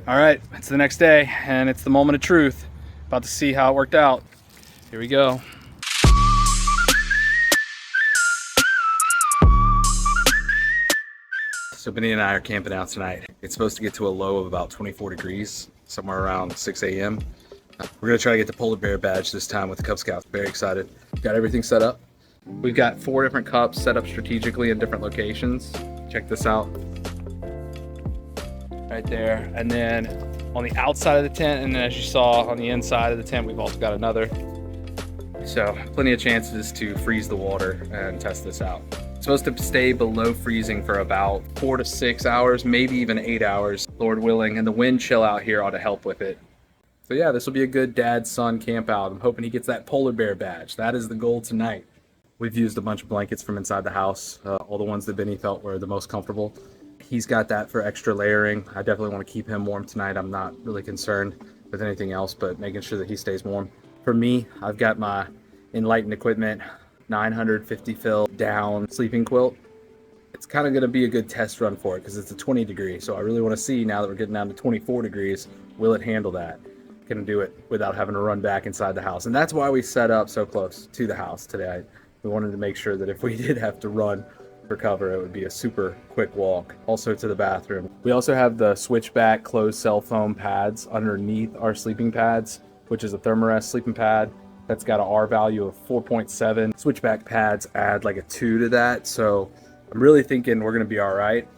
All right, it's the next day and it's the moment of truth. About to see how it worked out. Here we go. So Benny and I are camping out tonight. It's supposed to get to a low of about 24 degrees, somewhere around 6 a.m. We're gonna try to get the polar bear badge this time with the Cub Scouts. Very excited. Got everything set up. We've got 4 different cups set up strategically in different locations. Check this out. Right there. And then on the outside of the tent, and then as you saw on the inside of the tent, we've also got another. So plenty of chances to freeze the water and test this out. It's supposed to stay below freezing for about 4 to 6 hours, maybe even 8 hours, Lord willing, and the wind chill out here ought to help with it. So yeah, this will be a good dad-son camp out. I'm hoping he gets that polar bear badge. That is the goal tonight. We've used a bunch of blankets from inside the house, all the ones that Benny felt were the most comfortable. He's got that for extra layering. I definitely want to keep him warm tonight. I'm not really concerned with anything else, but making sure that he stays warm. For me, I've got my Enlightened Equipment 950 fill down sleeping quilt. It's kind of going to be a good test run for it because it's a 20 degree. So I really want to see, now that we're getting down to 24 degrees, will it handle that? Can it do it without having to run back inside the house? And that's why we set up so close to the house today. We wanted to make sure that if we did have to run for cover, it would be a super quick walk. Also to the bathroom. We also have the switchback closed cell foam pads underneath our sleeping pads, which is a Thermarest sleeping pad that's got an R value of 4.7. Switchback pads add like a 2 to that, so I'm really thinking we're gonna be all right.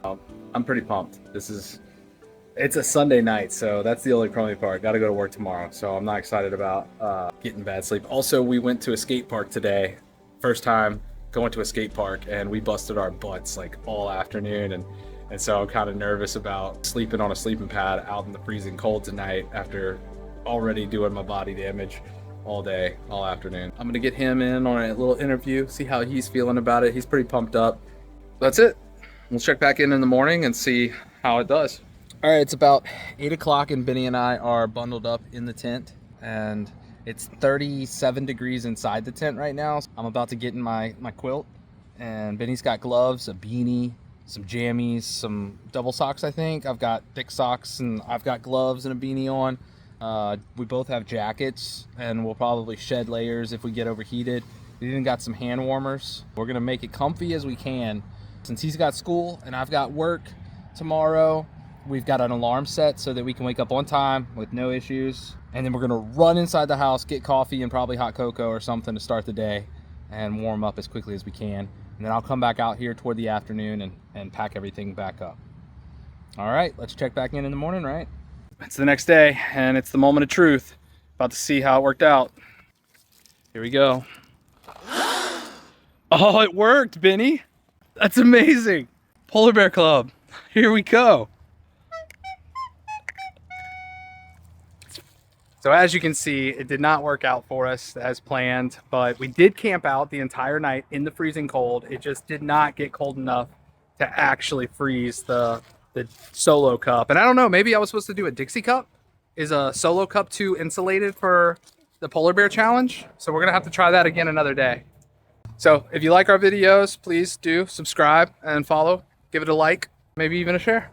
I'm pretty pumped. It's a Sunday night, so that's the only crummy part. Got to go to work tomorrow, so I'm not excited about getting bad sleep. Also, we went to a skate park today. First time going to a skate park, and we busted our butts like all afternoon, and so I'm kind of nervous about sleeping on a sleeping pad out in the freezing cold tonight after already doing my body damage all day, all afternoon. I'm gonna get him in on a little interview, see how he's feeling about it. He's pretty pumped up. That's it. We'll check back in the morning and see how it does. All right, it's about 8 o'clock and Benny and I are bundled up in the tent, and it's 37 degrees inside the tent right now. I'm about to get in my quilt, and Benny's got gloves, a beanie, some jammies, some double socks, I think. I've got thick socks, and I've got gloves and a beanie on. We both have jackets, and we'll probably shed layers if we get overheated. We even got some hand warmers. We're gonna make it comfy as we can. Since he's got school and I've got work tomorrow, we've got an alarm set so that we can wake up on time with no issues. And then we're gonna run inside the house, get coffee and probably hot cocoa or something to start the day and warm up as quickly as we can. And then I'll come back out here toward the afternoon and pack everything back up. All right, let's check back in the morning, right? It's the next day and it's the moment of truth. About to see how it worked out. Here we go. Oh, it worked, Benny. That's amazing. Polar Bear Club. Here we go. So as you can see, it did not work out for us as planned, but we did camp out the entire night in the freezing cold. It just did not get cold enough to actually freeze the solo cup. And I don't know, maybe I was supposed to do a Dixie cup. Is a solo cup too insulated for the polar bear challenge? So we're gonna have to try that again another day. So if you like our videos, please do subscribe and follow, give it a like, maybe even a share.